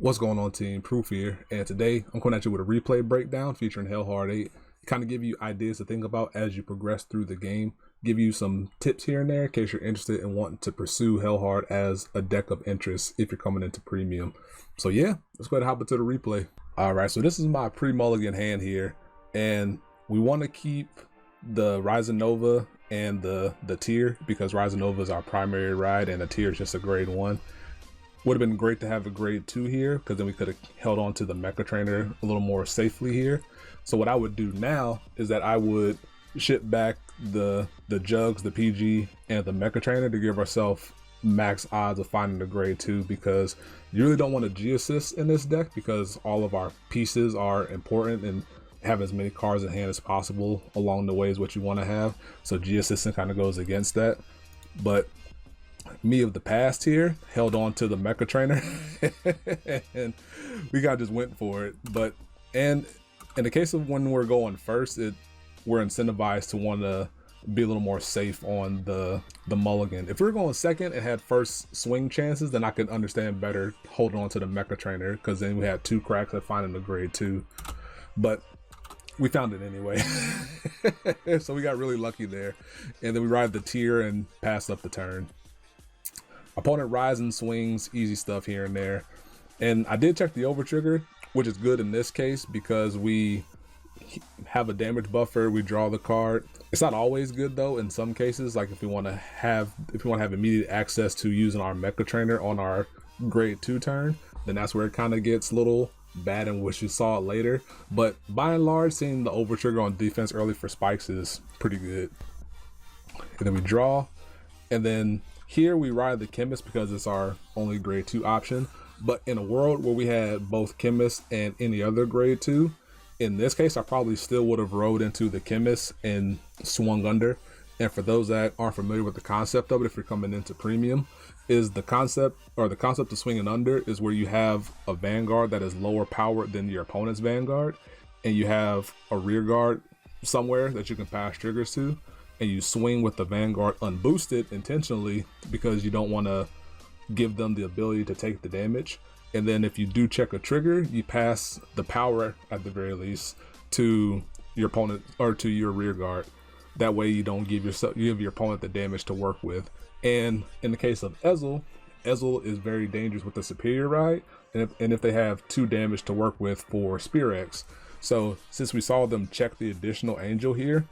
What's going on, team? Proof here, and today I'm coming at you with a replay breakdown featuring Hellhard 8. Kind of give you ideas to think about as you progress through the game, give you some tips here and there in case you're interested in wanting to pursue Hellhard as a deck of interest if you're coming into premium. So yeah, let's go ahead and hop into the replay. Alright, so this is my pre-mulligan hand here, and we want to keep the Rising Nova and the tier because Rising Nova is our primary ride and the tier is just a grade 1. Would have been great to have a grade 2 here because then we could have held on to the Mecha Trainer a little more safely here. So what I would do now is that I would ship back the Jugs, the PG, and the Mecha Trainer to give ourselves max odds of finding the grade 2 because you really don't want to G-assist in this deck because all of our pieces are important and have as many cards in hand as possible along the way is what you want to have. So G-assisting kind of goes against that. But me of the past here held on to the Mecha Trainer and we kind of just went for it. But and in the case of when we're going first, we're incentivized to want to be a little more safe on the mulligan. If we were going second and had first swing chances, then I could understand better holding on to the Mecha Trainer because then we had 2 cracks at finding the grade 2. But we found it anyway. So we got really lucky there, and then we ride the tier and pass up the turn. Opponent rides and swings, easy stuff here and there. And I did check the over trigger, which is good in this case because we have a damage buffer, we draw the card. It's not always good though in some cases, like if we want to have immediate access to using our Mecha Trainer on our grade 2 turn, then that's where it kind of gets a little bad and wish you saw it later. But by and large, seeing the over trigger on defense early for spikes is pretty good. And then we draw, and then here we ride the Chemist because it's our only grade 2 option. But in a world where we had both Chemist and any other grade 2, in this case I probably still would have rode into the Chemist and swung under. And for those that aren't familiar with the concept of it, if you're coming into premium, is the concept of swinging under is where you have a Vanguard that is lower powered than your opponent's Vanguard, and you have a rear guard somewhere that you can pass triggers to, and you swing with the Vanguard unboosted intentionally because you don't want to give them the ability to take the damage. And then if you do check a trigger, you pass the power at the very least to your opponent or to your rear guard. That way you don't give your opponent the damage to work with. And in the case of Ezel is very dangerous with the superior ride, and if they have 2 damage to work with for Spear X. So since we saw them check the additional angel here,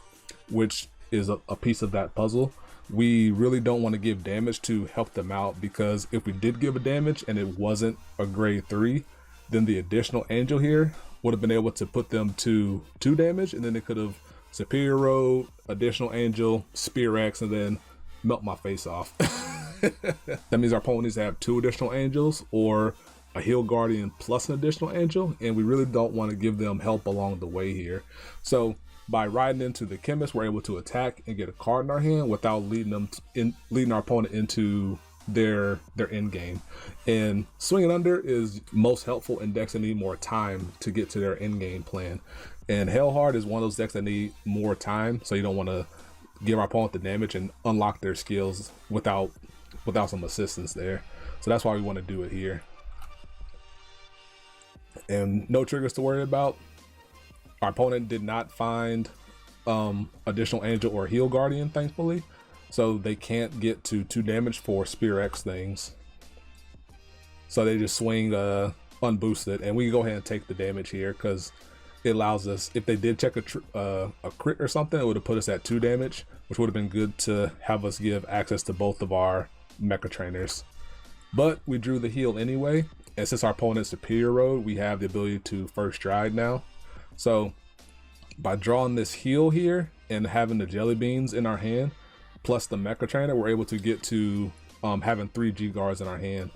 which is a piece of that puzzle, we really don't want to give damage to help them out, because if we did give a damage and it wasn't a grade 3, then the additional angel here would have been able to put them to 2 damage, and then they could have superior road, additional angel, Spear X, and then melt my face off. That means our opponent needs to have 2 additional angels or a heal guardian plus an additional angel, and we really don't want to give them help along the way here. So by riding into the Chemist, we're able to attack and get a card in our hand without leading our opponent into their end game. And swinging under is most helpful in decks that need more time to get to their end game plan. And Hellhard is one of those decks that need more time, so you don't want to give our opponent the damage and unlock their skills without some assistance there. So that's why we want to do it here. And no triggers to worry about. Our opponent did not find additional angel or heal guardian, thankfully, so they can't get to 2 damage for Spear X things. So they just swing unboosted, and we can go ahead and take the damage here because it allows us, if they did check a crit or something, it would have put us at 2 damage, which would have been good to have us give access to both of our Mecha Trainers. But we drew the heal anyway, and since our opponent's superior road, we have the ability to first stride now. So by drawing this heal here and having the jelly beans in our hand plus the Mecha Trainer, we're able to get to having 3 G guards in our hand.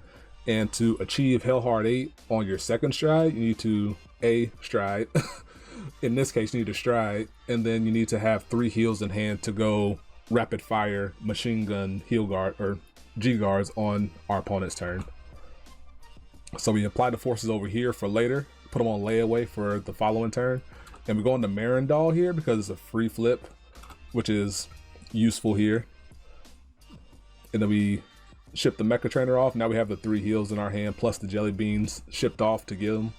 And to achieve Hellhard 8 on your second stride, you need to stride. In this case, you need to stride, and then you need to have 3 heals in hand to go rapid fire machine gun heal guard or G guards on our opponent's turn. So we apply the forces over here for later, put them on layaway for the following turn, and we go into Marindal here because it's a free flip, which is useful here. And then we ship the Mecha Trainer off. Now we have the 3 heals in our hand plus the jelly beans shipped off to get them.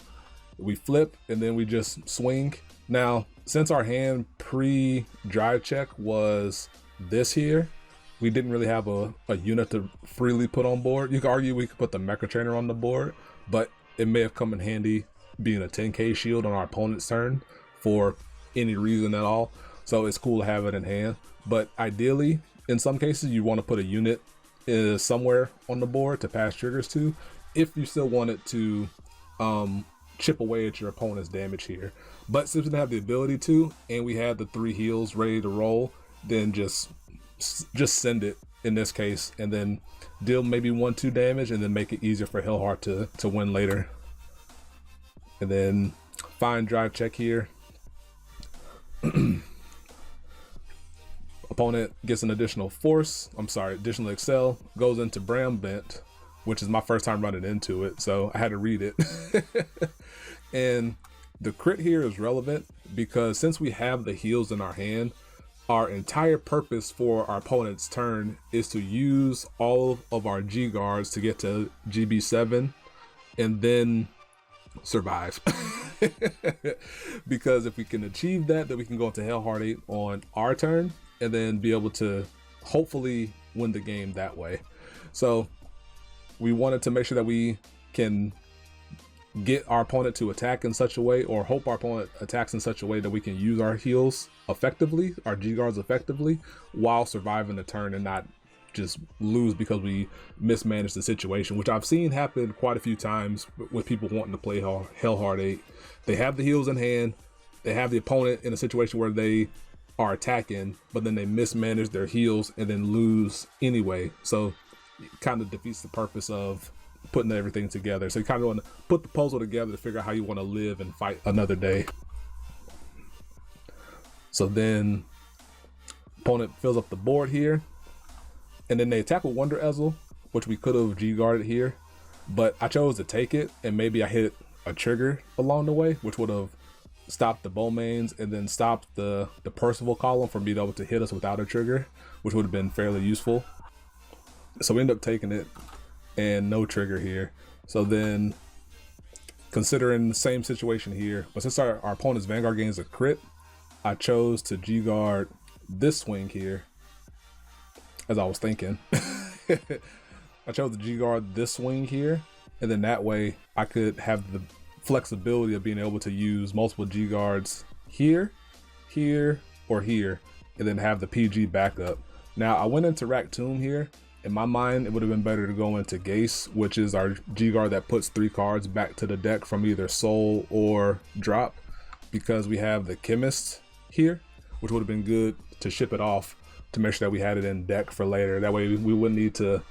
We flip and then we just swing. Now, since our hand pre-drive check was this here, we didn't really have a unit to freely put on board. You could argue we could put the Mecha Trainer on the board, but it may have come in handy being a 10k shield on our opponent's turn for any reason at all. So it's cool to have it in hand. But ideally, in some cases, you want to put a unit somewhere on the board to pass triggers to, if you still want it to chip away at your opponent's damage here. But since we didn't have the ability to, and we had the 3 heals ready to roll, then just send it in this case, and then deal maybe 1-2 damage, and then make it easier for Hellhard to win later. And then fine drive check here. Opponent gets an additional additional excel, goes into Bram Bent, which is my first time running into it, so I had to read it. And the crit here is relevant because since we have the heals in our hand, our entire purpose for our opponent's turn is to use all of our G guards to get to GB7 and then survive. Because if we can achieve that, then we can go into Hellhard 8 on our turn and then be able to hopefully win the game that way. So we wanted to make sure that we can get our opponent to attack in such a way, or hope our opponent attacks in such a way that we can use our heals effectively, our G guards effectively, while surviving the turn and not just lose because we mismanaged the situation, which I've seen happen quite a few times with people wanting to play Hellhard 8. They have the heals in hand, they have the opponent in a situation where they are attacking, but then they mismanage their heals and then lose anyway. So it kind of defeats the purpose of putting everything together. So you kind of want to put the puzzle together to figure out how you want to live and fight another day. So then opponent fills up the board here, and then they attack with Wonder Ezel, which we could have G-guarded here, but I chose to take it, and maybe I hit a trigger along the way, which would have stopped the Bowmains and then stopped the Percival column from being able to hit us without a trigger, which would have been fairly useful. So we end up taking it and no trigger here. So then, considering the same situation here, but since our opponent's Vanguard gains a crit, I chose to G-guard this swing here, as I was thinking. I chose to G-guard this swing here, and then that way I could have the flexibility of being able to use multiple G-guards here, here, or here, and then have the PG backup. Now, I went into Raktum here. In my mind, it would have been better to go into Gase, which is our G-guard that puts 3 cards back to the deck from either soul or drop, because we have the Chemist here, which would have been good to ship it off to make sure that we had it in deck for later. That way we wouldn't need to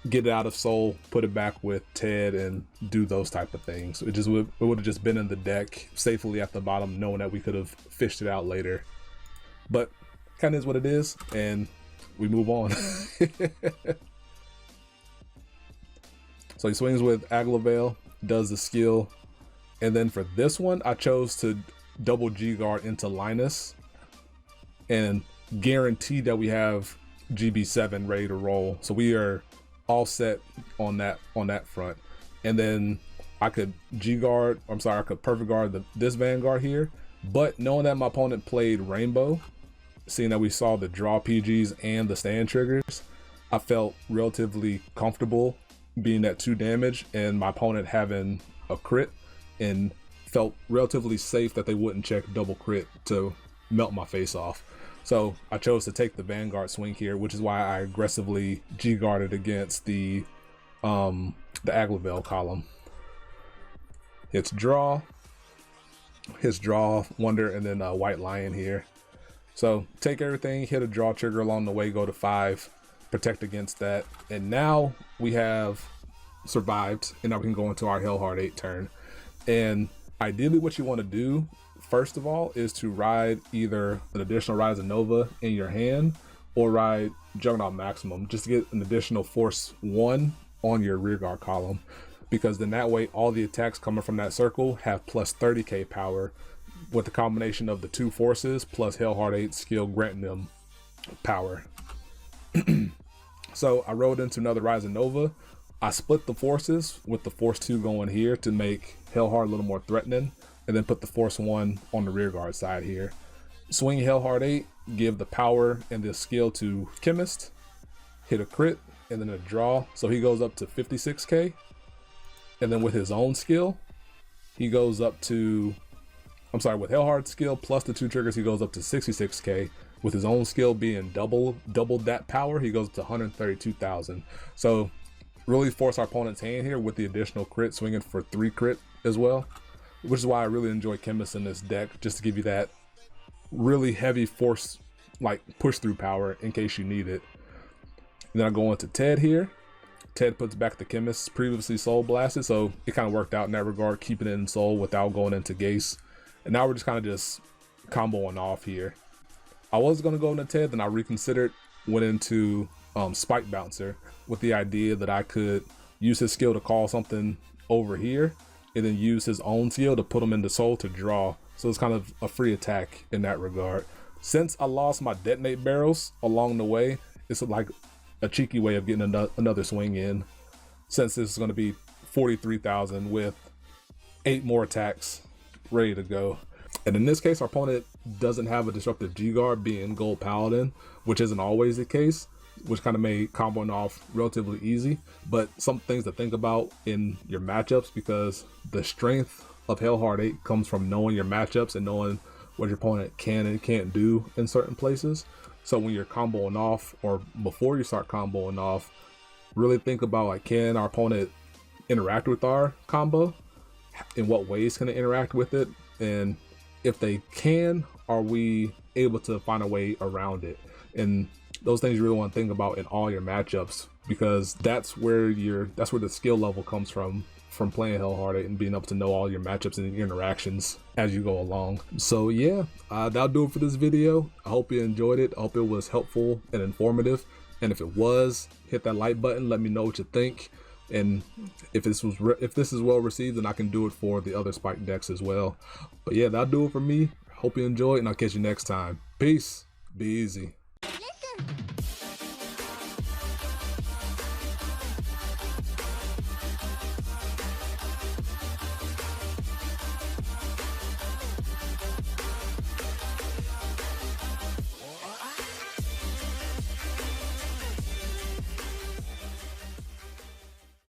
get it out of soul, put it back with Ted, and do those type of things. It would have just been in the deck safely at the bottom, knowing that we could have fished it out later. But kind of is what it is, and we move on. So he swings with Aglavale, does the skill, and then for this one I chose to double G-guard into Linus and guarantee that we have GB7 ready to roll, so we are all set on that front. And then I could I could perfect guard this Vanguard here, but knowing that my opponent played Rainbow, seeing that we saw the draw PGs and the stand triggers, I felt relatively comfortable being at 2 damage and my opponent having a crit, and felt relatively safe that they wouldn't check double crit to melt my face off. So I chose to take the Vanguard swing here, which is why I aggressively G-guarded against the Aglavale column. Hits draw, Wonder, and then a White Lion here. So take everything, hit a draw trigger along the way, go to 5, protect against that, and now we have survived, and now we can go into our Hellhard 8 turn. And ideally what you want to do first of all is to ride either an additional Rise of Nova in your hand or ride Juggernaut Maximum, just to get an additional Force 1 on your rearguard column, because then that way all the attacks coming from that circle have plus 30k power, with the combination of the 2 forces plus Hellhard 8 skill granting them power. So I rode into another Rising Nova. I split the forces with the Force 2 going here to make Hellhard a little more threatening, and then put the Force 1 on the rear guard side here. Swing Hellhard 8, give the power and the skill to Chemist, hit a crit, and then a draw. So he goes up to 56k. And then with his own skill, he goes up to, with Hellhard's skill plus the 2 triggers, he goes up to 66k. With his own skill being doubled that power, he goes up to 132,000. So really force our opponent's hand here with the additional crit, swinging for 3 crit as well, which is why I really enjoy Chemist in this deck, just to give you that really heavy force, like push through power in case you need it. And then I go into Ted here. Ted puts back the Chemist previously soul blasted, so it kind of worked out in that regard, keeping it in soul without going into Gase. And now we're just kind of just comboing off here. I was going to go into Ted, then I reconsidered, went into Spike Bouncer with the idea that I could use his skill to call something over here, and then use his own skill to put him into soul to draw. So it's kind of a free attack in that regard. Since I lost my detonate barrels along the way, it's like a cheeky way of getting another swing in, since this is going to be 43,000 with 8 more attacks ready to go. And in this case, our opponent doesn't have a disruptive G-Guard, being Gold Paladin, which isn't always the case, which kind of made comboing off relatively easy. But some things to think about in your matchups, because the strength of Hellhard 8 comes from knowing your matchups and knowing what your opponent can and can't do in certain places. So when you're comboing off, or before you start comboing off, really think about, like, can our opponent interact with our combo? In what ways can they interact with it? And if they can, are we able to find a way around it? And those things you really want to think about in all your matchups, because that's where the skill level comes from playing Hellhard and being able to know all your matchups and your interactions as you go along. So yeah, that'll do it for this video. I hope you enjoyed it. I hope it was helpful and informative. And if it was, hit that like button. Let me know what you think. And if this is well received, then I can do it for the other Spike decks as well. But yeah, that'll do it for me. Hope you enjoy, and I'll catch you next time. Peace. Be easy.